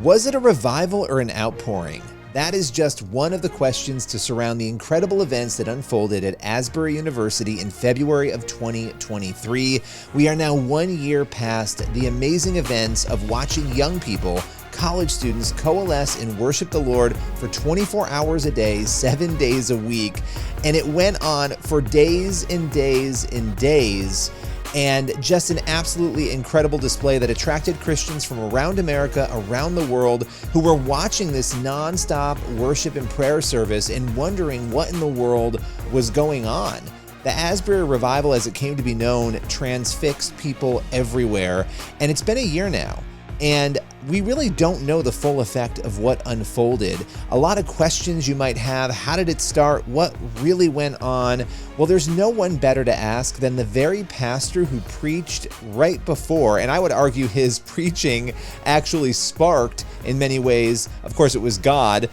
Was it a revival or an outpouring? That is just one of the questions to surround the incredible events that unfolded at Asbury University in February of 2023. We are now 1 year past the amazing events of watching young people, college students, coalesce and worship the Lord for 24 hours a day, 7 days a week. And it went on for days and days and days. And just an absolutely incredible display that attracted Christians from around America, around the world, who were watching this nonstop worship and prayer service and wondering what in the world was going on. The Asbury Revival, as it came to be known, transfixed people everywhere. And it's been a year now. And we really don't know the full effect of what unfolded. A lot of questions you might have. How did it start? What really went on? Well, there's no one better to ask than the very pastor who preached right before. And I would argue his preaching actually sparked, in many ways, of course it was God,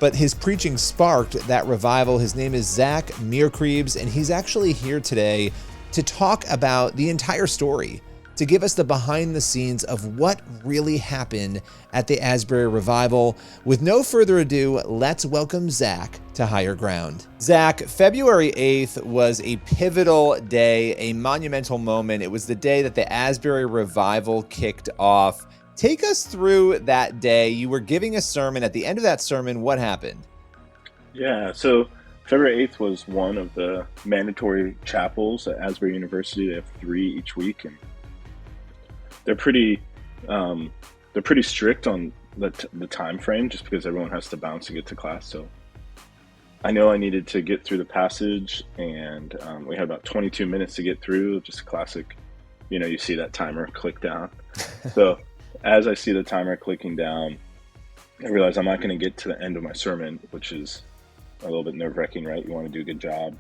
but his preaching sparked that revival. His name is Zach Meerkreebs, and he's actually here today to talk about the entire story, to give us the behind the scenes of what really happened at the Asbury Revival. With no further ado, let's welcome Zach to Higher Ground. Zach, February 8th was a pivotal day, a monumental moment. It was the day that the Asbury Revival kicked off. Take us through that day. You were giving a sermon. At the end of that sermon, what happened? Yeah, so February 8th was one of the mandatory chapels at Asbury University. They have 3 each week, and they're pretty strict on the time frame, just because everyone has to bounce and get to class. So I know I needed to get through the passage, and we had about 22 minutes to get through. Just a classic, you see that timer click down. So as I see the timer clicking down, I realize I'm not going to get to the end of my sermon, which is a little bit nerve-wracking, right? You want to do a good job,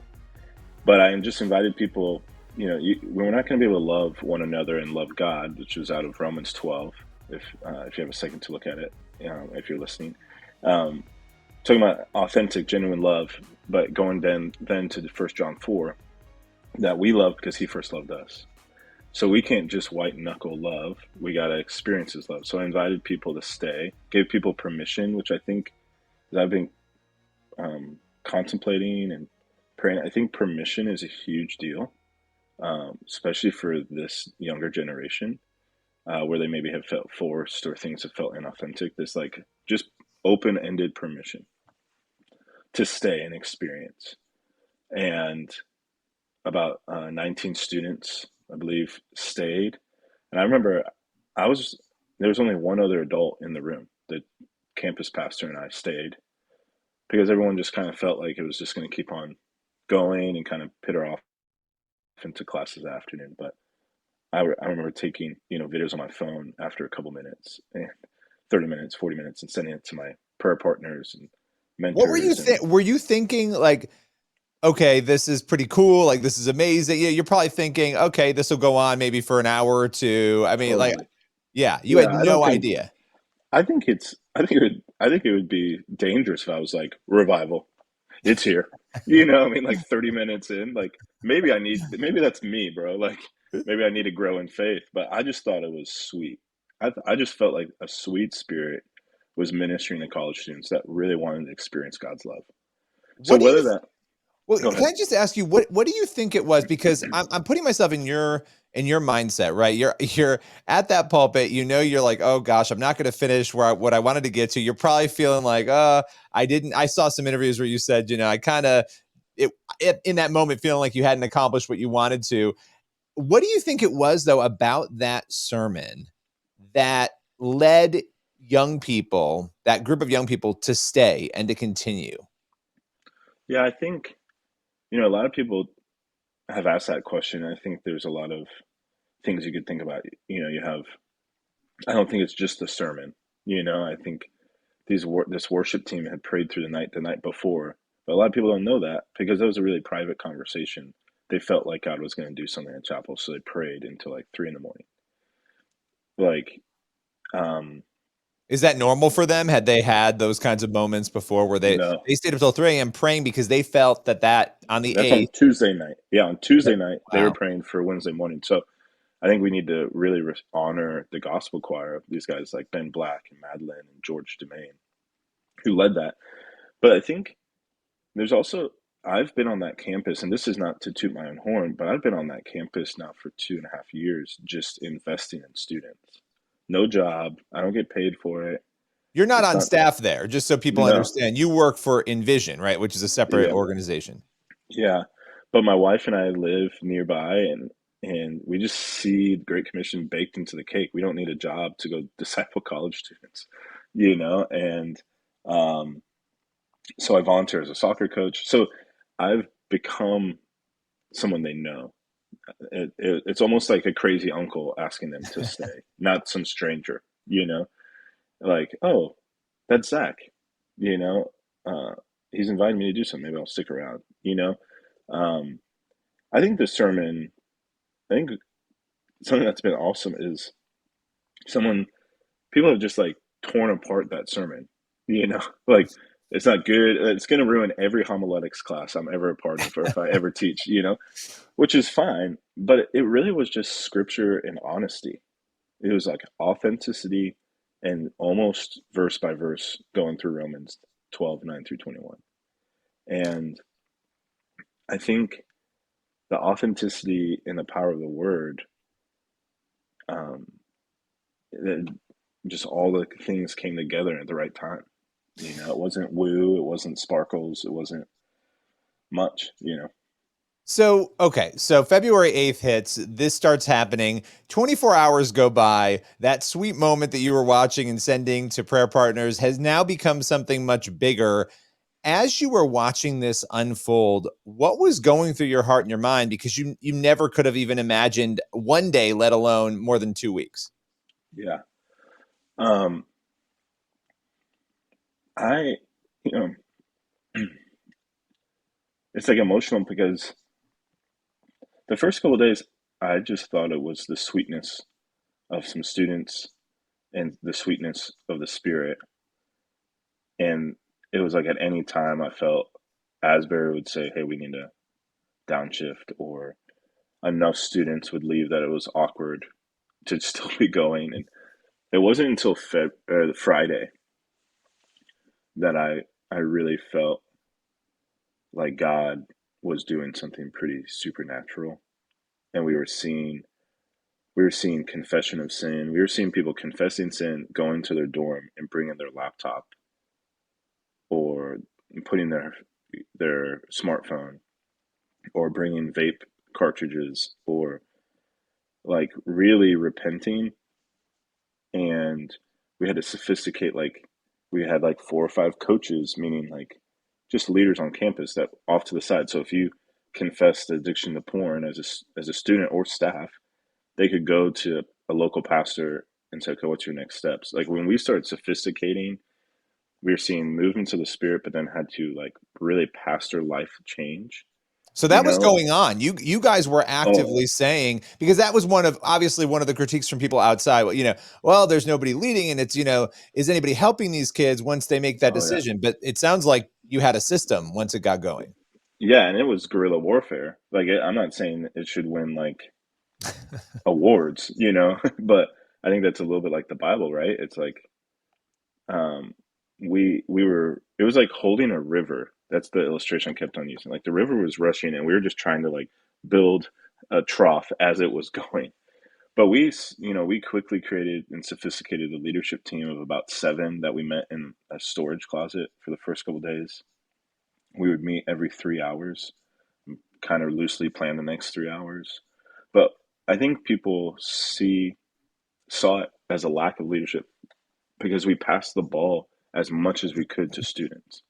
but I just invited people. We're not going to be able to love one another and love God, which is out of Romans 12, if you have a second to look at it, if you're listening. Talking about authentic, genuine love, but going then to 1 John 4, that we love because he first loved us. So we can't just white knuckle love. We got to experience his love. So I invited people to stay, gave people permission, which I think, as I've been contemplating and praying, I think permission is a huge deal. Especially for this younger generation, where they maybe have felt forced or things have felt inauthentic. This just open-ended permission to stay and experience. And about 19 students, I believe, stayed. And I remember there was only one other adult in the room. The campus pastor and I stayed, because everyone just kind of felt like it was just going to keep on going and kind of peter off into classes that afternoon. But I remember taking videos on my phone after a couple minutes, and 30 minutes, 40 minutes, and sending it to my prayer partners and mentors. What were you were you thinking, okay, this is pretty cool, this is amazing? Yeah, you're probably thinking, okay, this will go on maybe for an hour or two. I mean, totally. You had no idea. I think it would be dangerous if I was like, revival, it's here. 30 minutes in, maybe that's me, bro. Maybe I need to grow in faith, but I just thought it was sweet. I just felt like a sweet spirit was ministering to college students that really wanted to experience God's love. So can I just ask you, what do you think it was? Because I'm putting myself in your mindset, right? You're at that pulpit, you're like, oh gosh, I'm not going to finish what I wanted to get to. You're probably feeling like, I saw some interviews where you said, I kind of, in that moment, feeling like you hadn't accomplished what you wanted to. What do you think it was, though, about that sermon that led that group of young people to stay and to continue? Yeah, I think, a lot of people have asked that question. I think there's a lot of things you could think about. I don't think it's just the sermon. I think this worship team had prayed through the night before, but a lot of people don't know that, because it was a really private conversation. They felt like God was going to do something in chapel, so they prayed until 3 a.m. Is that normal for them? Had they had those kinds of moments before where they stayed up till 3 a.m. praying because they felt that on the 8th? On Tuesday night. Yeah, on Tuesday night, they were praying for Wednesday morning. So I think we need to really honor the gospel choir of these guys like Ben Black and Madeline and George Demain, who led that. But I think there's also, I've been on that campus, and this is not to toot my own horn, but I've been on that campus now for 2.5 years, just investing in students. No job. I don't get paid for it. You're not It's on not, staff there, just so people no. understand. You work for Envision, right? Which is a separate Yeah. organization. Yeah. But my wife and I live nearby, and we just see the Great Commission baked into the cake. We don't need a job to go disciple college students, and um, so I volunteer as a soccer coach. So I've become someone they know. It's almost like a crazy uncle asking them to stay, not some stranger, like, oh, that's Zach, you know, uh, he's invited me to do something. Maybe I'll stick around. Um, I think the sermon, I think something that's been awesome is someone, people have just like torn apart that sermon, like it's not good. It's going to ruin every homiletics class I'm ever a part of, or if I ever teach, which is fine. But it really was just scripture and honesty. It was like authenticity and almost verse by verse going through Romans 12:9 through 21. And I think the authenticity and the power of the word, um, it, just all the things came together at the right time. It wasn't woo, it wasn't sparkles, it wasn't much. So, okay, so February 8th hits, this starts happening. 24 hours go by. That sweet moment that you were watching and sending to prayer partners has now become something much bigger. As you were watching this unfold, what was going through your heart and your mind? Because you never could have even imagined one day, let alone more than 2 weeks. Yeah. Um, I, you know, it's like emotional because the first couple of days, I just thought it was the sweetness of some students and the sweetness of the spirit. And it was like at any time I felt Asbury would say, hey, we need to downshift, or enough students would leave that it was awkward to still be going. And it wasn't until Friday that I really felt like God was doing something pretty supernatural, and we were seeing confession of sin. We were seeing people confessing sin, going to their dorm and bringing their laptop or putting their smartphone, or bringing vape cartridges, or like really repenting. And we had to sophisticate, like we had like 4 or 5 coaches, meaning like just leaders on campus that off to the side. So if you confessed addiction to porn as a student or staff, they could go to a local pastor and say, okay, what's your next steps? Like when we started sophisticating, we were seeing movements of the spirit, but then had to like really pastor life change, So you that was know? going on. You guys were Oh, actively saying, because that was obviously one of the critiques from people outside. Well, there's nobody leading, and is anybody helping these kids once they make that oh yeah. decision? But it sounds like you had a system once it got going. Yeah, and it was guerrilla warfare. Like I'm not saying it should win like awards, but I think that's a little bit like the Bible, right? It's like um we were it was like holding a river. That's the illustration I kept on using. Like the river was rushing and we were just trying to like build a trough as it was going. But we quickly created and sophisticated a leadership team of about 7 that we met in a storage closet for the first couple of days. We would meet every 3 hours, kind of loosely plan the next 3 hours. But I think people saw it as a lack of leadership because we passed the ball as much as we could to students,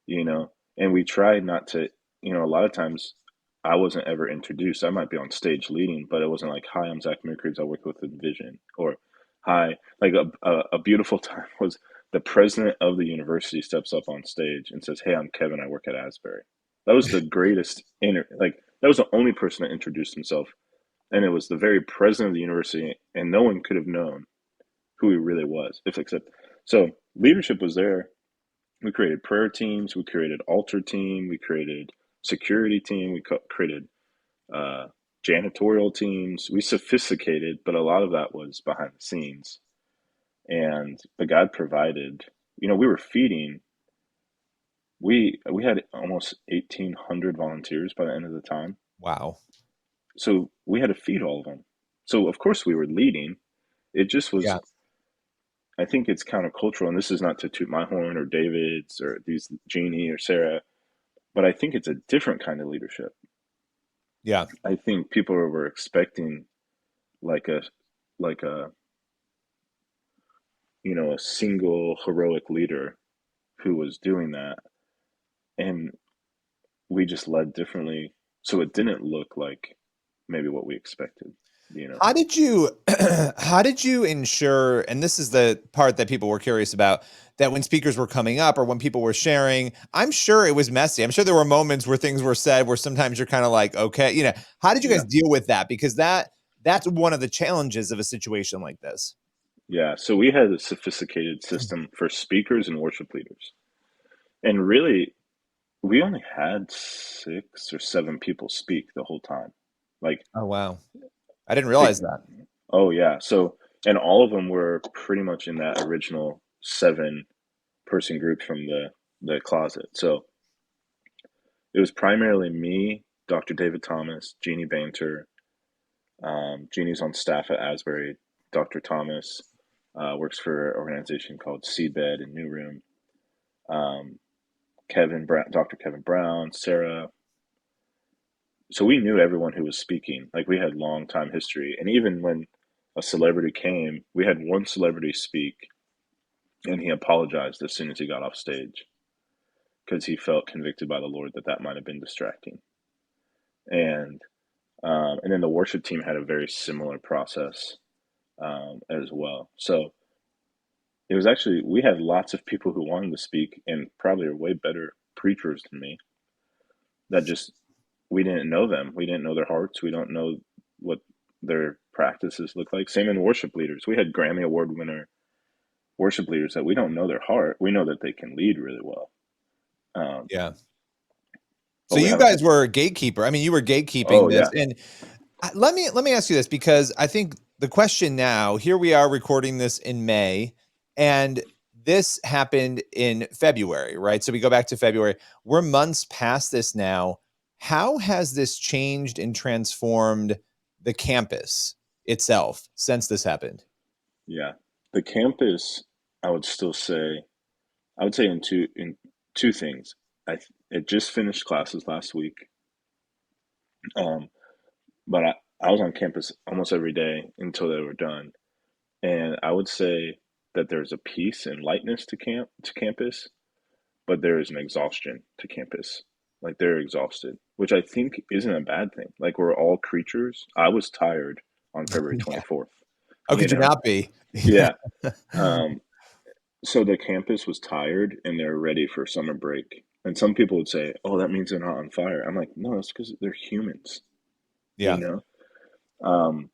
and we tried not to, a lot of times I wasn't ever introduced. I might be on stage leading, but it wasn't like, hi, I'm Zach Meerkreebs. I work with Envision, or hi, like a beautiful time was the president of the university steps up on stage and says, hey, I'm Kevin. I work at Asbury. That was the greatest like that was the only person that introduced himself. And it was the very president of the university, and no one could have known who he really was, if except. So leadership was there. We created prayer teams. We created altar team. We created security team. We created janitorial teams. We sophisticated, but a lot of that was behind the scenes. But God provided. We were feeding. We had almost 1,800 volunteers by the end of the time. Wow. So we had to feed all of them. So of course we were leading. It just was. Yeah. I think it's countercultural, and this is not to toot my horn or David's or these Jeannie or Sarah, but I think it's a different kind of leadership. Yeah. I think people were expecting like a like a a single heroic leader who was doing that, and we just led differently, so it didn't look like maybe what we expected. You know, How did you how did you ensure, and this is the part that people were curious about, that when speakers were coming up or when people were sharing, I'm sure it was messy. I'm sure there were moments where things were said where sometimes you're kind of like, okay, how did you guys yeah, deal with that? Because that's one of the challenges of a situation like this. yeah. So we had a sophisticated system for speakers and worship leaders, and really, we only had 6 or 7 people speak the whole time. Like, Oh, wow. I didn't like, realize that. oh yeah. So, and all of them were pretty much in that original 7-person group from the closet. So it was primarily me, Dr. David Thomas, Jeannie Banter. Jeannie's on staff at Asbury. Dr. Thomas works for an organization called Seedbed and New Room. Um, Dr. Kevin Brown, Sarah. So we knew everyone who was speaking. Like, we had long time history, and even when a celebrity came, we had one celebrity speak, and he apologized as soon as he got off stage because he felt convicted by the Lord that that might have been distracting. And and then the worship team had a very similar process as well. So it was actually, we had lots of people who wanted to speak and probably are way better preachers than me, that just, we didn't know them. We didn't know their hearts. We don't know what their practices look like. Same in worship leaders. We had Grammy Award winner worship leaders that we don't know their heart. We know that they can lead really well. Um, Yeah. but So we you haven't. guys were a gatekeeper. I mean, you were gatekeeping Oh this. yeah, And let me ask you this, because I think the question now, here we are recording this in May, and this happened in February, right? So we go back to February. We're months past this now. How has this changed and transformed the campus itself since this happened? yeah. The campus, I would still say, I would say in two things. It just finished classes last week, um, but I was on campus almost every day until they were done, and I would say that there's a peace and lightness to campus, but there is an exhaustion to campus. Like, they're exhausted, which I think isn't a bad thing. Like, we're all creatures. I was tired on February Yeah. 24th, How you could you know? not be? Yeah. Um, so the campus was tired and they're ready for summer break. And some people would say, oh, that means they're not on fire. I'm like, no, it's because they're humans, you Yeah. know? Um,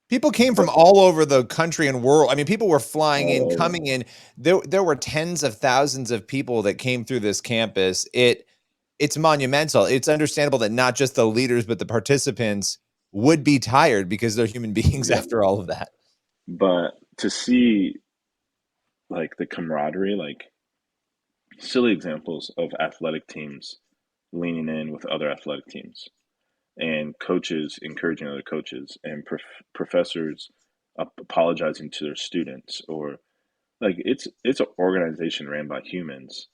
People came from but all over the country and world. I mean, people were flying in, all over. coming in. There were tens of thousands of people that came through this campus. It's monumental. It's understandable that not just the leaders, but the participants would be tired because they're human beings Yeah. after all of that. But to see, like, the camaraderie, like, silly examples of athletic teams leaning in with other athletic teams, and coaches encouraging other coaches, and professors apologizing to their students, or like, it's an organization ran by humans.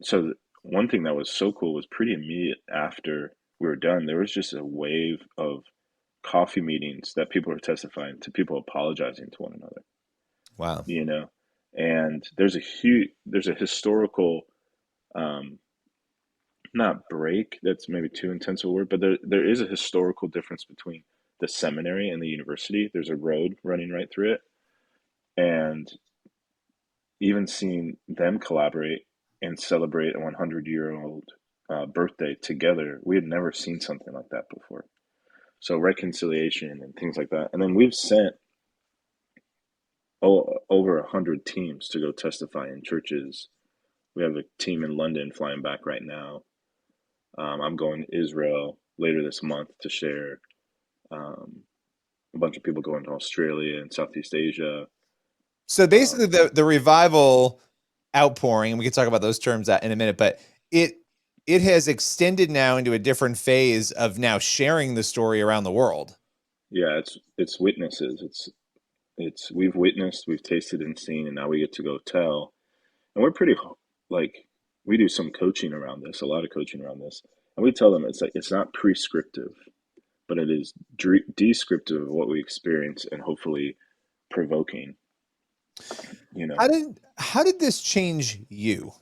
So one thing that was so cool was pretty immediate after we were done, there was just a wave of coffee meetings that people were testifying to, people apologizing to one another, Wow. you know. And there's a historical, um, not break, that's maybe too intense a word, but there is a historical difference between the seminary and the university. There's a road running right through it, and even seeing them collaborate and celebrate a 100-year-old birthday together, we had never seen something like that before. So reconciliation and things like that. And then we've sent over 100 teams to go testify in churches. We have a team in London flying back right now. I'm going to Israel later this month to share. Um, a bunch of people going to Australia and Southeast Asia. So basically, Um, the revival outpouring, and we can talk about those terms in a minute, but it it has extended now into a different phase of now sharing the story around the world. yeah, it's witnesses. It's we've witnessed, we've tasted and seen, and now we get to go tell. And we're pretty like we do some coaching around this, a lot of coaching around this, and we tell them it's like it's not prescriptive, but it is descriptive of what we experience and hopefully provoking. You know, How did this change you?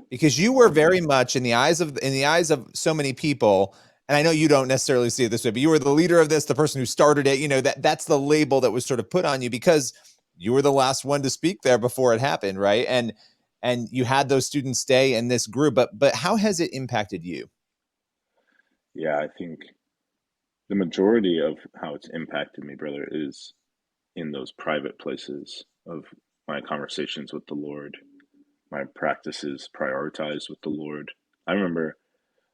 Because you were very much in the eyes of so many people, and I know you don't necessarily see it this way, but you were the leader of this, the person who started it. You know, that's the label that was sort of put on you because you were the last one to speak there before it happened, right? And you had those students stay in this group, but how has it impacted you? yeah, I think the majority of how it's impacted me, brother, is in those private places of my conversations with the Lord, my practices prioritized with the Lord. I remember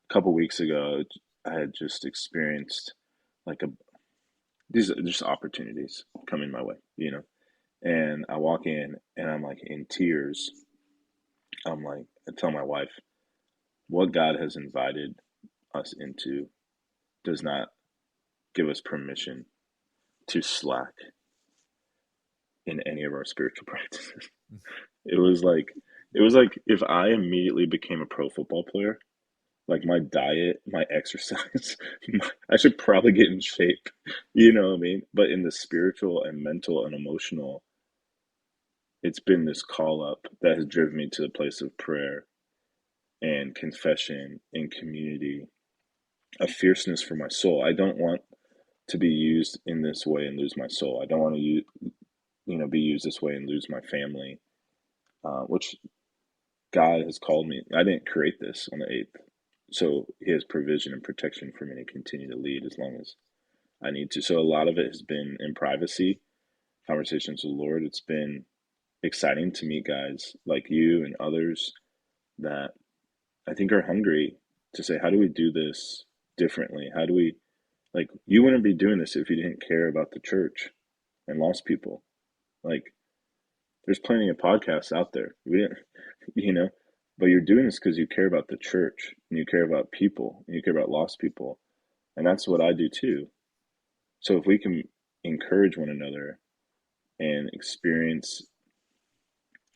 a couple weeks ago, I had just experienced like a these are just opportunities coming my way, and I walk in and I'm like in tears. I'm like, I tell my wife, what God has invited us into does not give us permission to slack in any of our spiritual practices. It was like it was like if I immediately became a pro football player, like my diet, my exercise, I should probably get in shape. You know what I mean? But in the spiritual and mental and emotional, it's been this call up that has driven me to the place of prayer and confession and community, a fierceness for my soul. I don't want to be used in this way and lose my soul. I don't want to be used this way and lose my family, which God has called me. I didn't create this on the 8th. So he has provision and protection for me to continue to lead as long as I need to. So a lot of it has been in privacy, conversations with the Lord. It's been exciting to meet guys like you and others that I think are hungry to say, how do we do this differently? How do we, like, you wouldn't be doing this if you didn't care about the church and lost people. Like, there's plenty of podcasts out there. We didn't, you know, but you're doing this because you care about the church and you care about people and you care about lost people. And that's what I do too. So if we can encourage one another and experience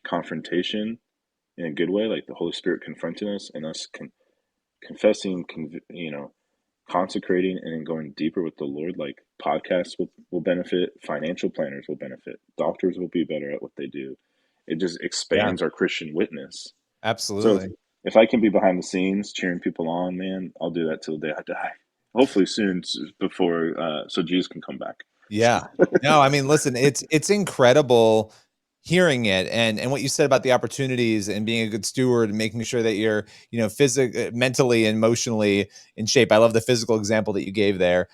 confrontation in a good way, like the Holy Spirit confronting us and us confessing, consecrating and then going deeper with the Lord, like podcasts will benefit, financial planners will benefit, doctors will be better at what they do. It just Yeah, expands our Christian witness. So absolutely. if I can be behind the scenes cheering people on, man, I'll do that till the day I die. Hopefully soon, before so Jesus can come back. Yeah. No, I mean, listen, it's incredible hearing it and what you said about the opportunities and being a good steward and making sure that you're, physically, mentally, and emotionally in shape. I love the physical example that you gave there.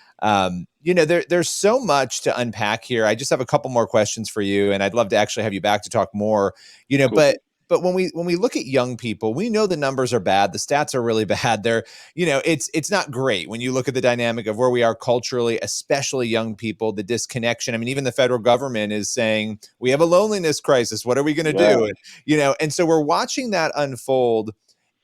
There's so much to unpack here. I just have a couple more questions for you, and I'd love to actually have you back to talk more. You know, Cool. but when we look at young people, we know the numbers are bad. The stats are really bad. It's not great when you look at the dynamic of where we are culturally, especially young people, the disconnection. I mean, even the federal government is saying we have a loneliness crisis. What are we going to Yeah. do? And so we're watching that unfold.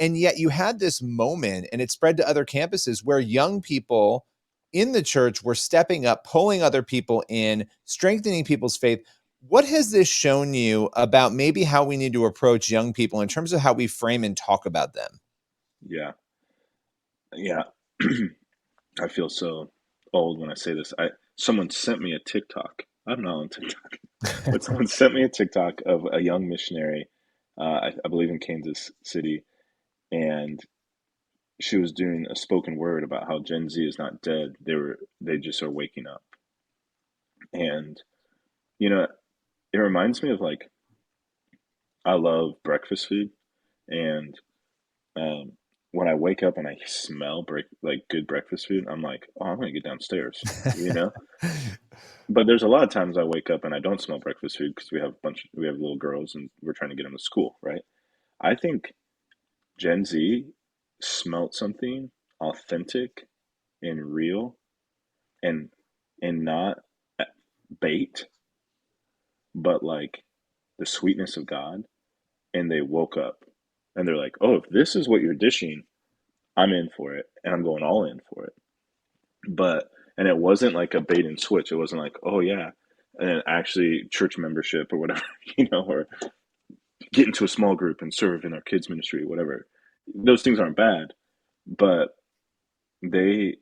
And yet you had this moment and it spread to other campuses where young people in the church were stepping up, pulling other people in, strengthening people's faith. What has this shown you about maybe how we need to approach young people in terms of how we frame and talk about them? Yeah. Yeah. I feel so old when I say this. I Someone sent me a TikTok. I'm not on TikTok, but someone sent me a TikTok of a young missionary, I believe in Kansas City, and she was doing a spoken word about how Gen Z is not dead. They just are waking up, and you know, it reminds me of like I love breakfast food, and um, when I wake up and I smell like good breakfast food, I'm like, oh, I'm gonna get downstairs, you know. But there's a lot of times I wake up and I don't smell breakfast food because we have little girls and we're trying to get them to school, right? I think Gen Z smelt something authentic and real and and not bait, but like the sweetness of God. And they woke up and they're like, oh, if this is what you're dishing, I'm in for it. And I'm going all in for it. But, and it wasn't like a bait and switch. It wasn't like, oh, yeah. And then actually church membership or whatever, or get into a small group and serve in our kids' ministry, whatever. Those things aren't bad, but they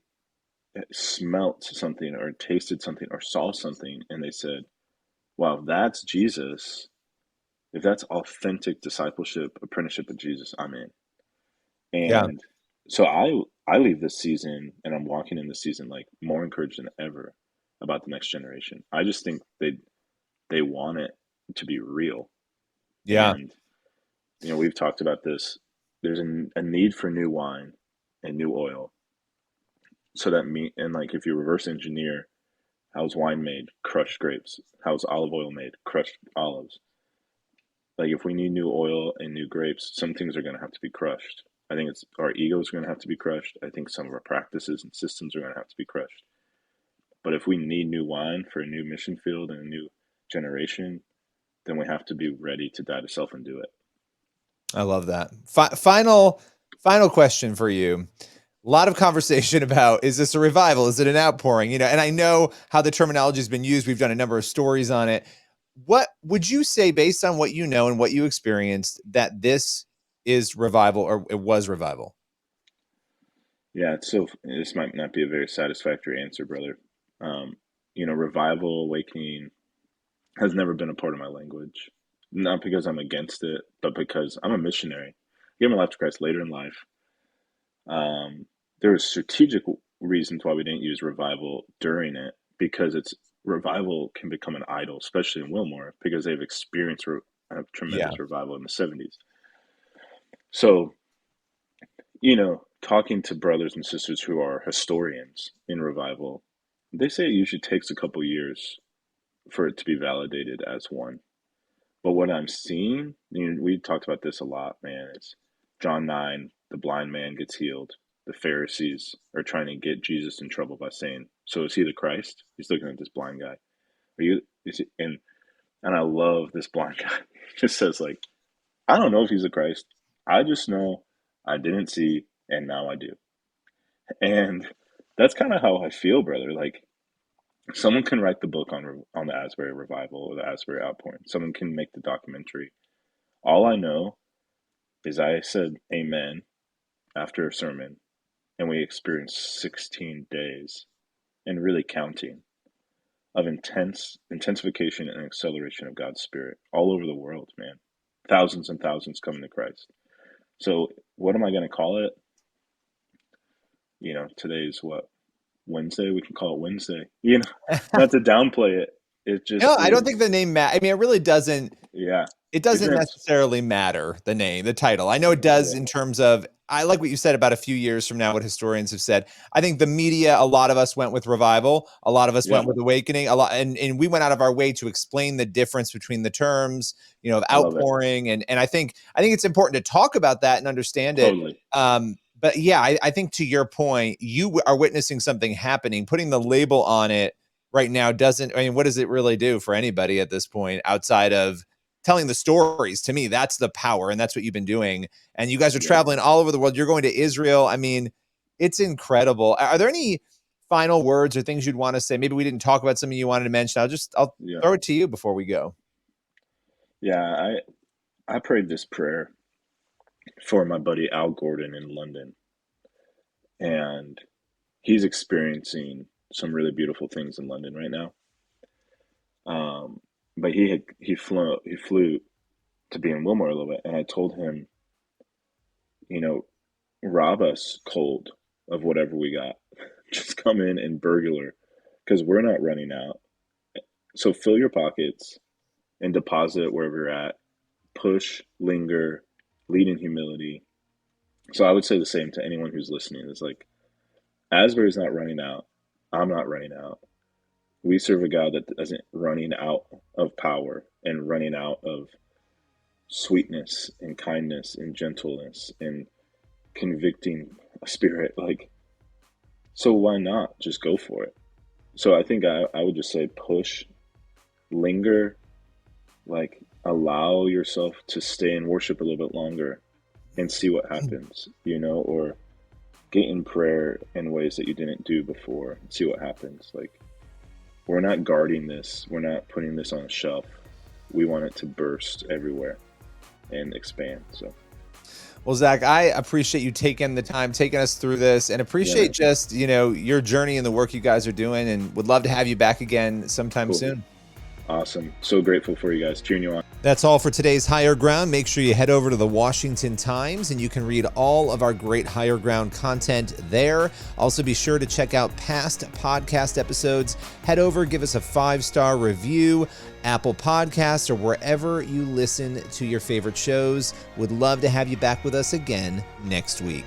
smelt something or tasted something or saw something and they said, wow, that's Jesus. If that's authentic discipleship, apprenticeship of Jesus, I'm in. Yeah. And so I leave this season and I'm walking in this season like more encouraged than ever about the next generation. I just think they want it to be real. Yeah. And we've talked about this. There's a need for new wine and new oil. So that and like if you reverse engineer how's wine made, crushed grapes, how's olive oil made, crushed olives. Like if we need new oil and new grapes, some things are going to have to be crushed. I think it's our egos are going to have to be crushed. I think some of our practices and systems are going to have to be crushed. But if we need new wine for a new mission field and a new generation, then we have to be ready to die to self and do it. I love that. Final question for you. A lot of conversation about, is this a revival? Is it an outpouring? And I know how the terminology has been used. We've done a number of stories on it. What would you say, based on what you know and what you experienced, that this is revival or it was revival? Yeah, so this might not be a very satisfactory answer, brother. Revival, awakening has never been a part of my language. Not because I'm against it, but because I'm a missionary. I gave my life to Christ later in life. There was strategic reasons why we didn't use revival during it because it's revival can become an idol, especially in Wilmore, because they've experienced a Yeah. tremendous revival in the 70s. So, talking to brothers and sisters who are historians in revival, they say it usually takes a couple years for it to be validated as one. But what I'm seeing, we talked about this a lot, man. It's John 9, the blind man gets healed. The Pharisees are trying to get Jesus in trouble by saying, so is he the Christ? He's looking at this blind guy. Are you, is he, and I love this blind guy. He just says, like, I don't know if he's the Christ. I just know I didn't see, and now I do. And that's kind of how I feel, brother. Like, someone can write the book on the Asbury Revival or the Asbury Outpouring. Someone can make the documentary. All I know is I said amen after a sermon, and we experienced 16 days and really counting of intensification and acceleration of God's Spirit all over the world, man. Thousands and thousands coming to Christ. So, what am I going to call it? Today's what? Wednesday? We can call it Wednesday. Not to downplay it. It No, just I don't think is, the name I mean, it really doesn't. yeah. It doesn't Isn't it? necessarily matter, the name, the title. I know it does Yeah, in terms of, I like what you said about a few years from now, what historians have said. I think the media, a lot of us went with revival, a lot of us yeah. went with awakening, a lot, and we went out of our way to explain the difference between the terms, of I love it. outpouring, and I think it's important to talk about that and understand it. Totally. But yeah, I think to your point, you are witnessing something happening. Putting the label on it right now doesn't. I mean, what does it really do for anybody at this point outside of telling the stories? To me, that's the power, and that's what you've been doing. And you guys are Yeah. traveling all over the world. You're going to Israel. I mean, it's incredible. Are there any final words or things you'd want to say? Maybe we didn't talk about something you wanted to mention. I'll Yeah. throw it to you before we go. Yeah. I prayed this prayer for my buddy Al Gordon in London, and he's experiencing some really beautiful things in London right now. But he flew to be in Wilmore a little bit, and I told him, you know, rob us cold of whatever we got. Just come in and burglar, because we're not running out. So fill your pockets and deposit it wherever you're at. Push, linger, lead in humility. So I would say the same to anyone who's listening. It's like, Asbury's not running out. I'm not running out. We serve a God that isn't running out of power and running out of sweetness and kindness and gentleness and convicting spirit. Like, so why not just go for it? So I think I would just say push, linger, like allow yourself to stay in worship a little bit longer and see what happens, or get in prayer in ways that you didn't do before and see what happens. Like, we're not guarding this, we're not putting this on a shelf. We want it to burst everywhere and expand. So Well, Zach, I appreciate you taking the time, taking us through this, and appreciate just, your journey and the work you guys are doing, and would love to have you back again sometime soon. Awesome. So grateful for you guys, cheering you on. That's all for today's Higher Ground. Make sure you head over to the Washington Times and you can read all of our great Higher Ground content there. Also, be sure to check out past podcast episodes. Head over, give us a 5-star review, Apple Podcasts, or wherever you listen to your favorite shows. Would love to have you back with us again next week.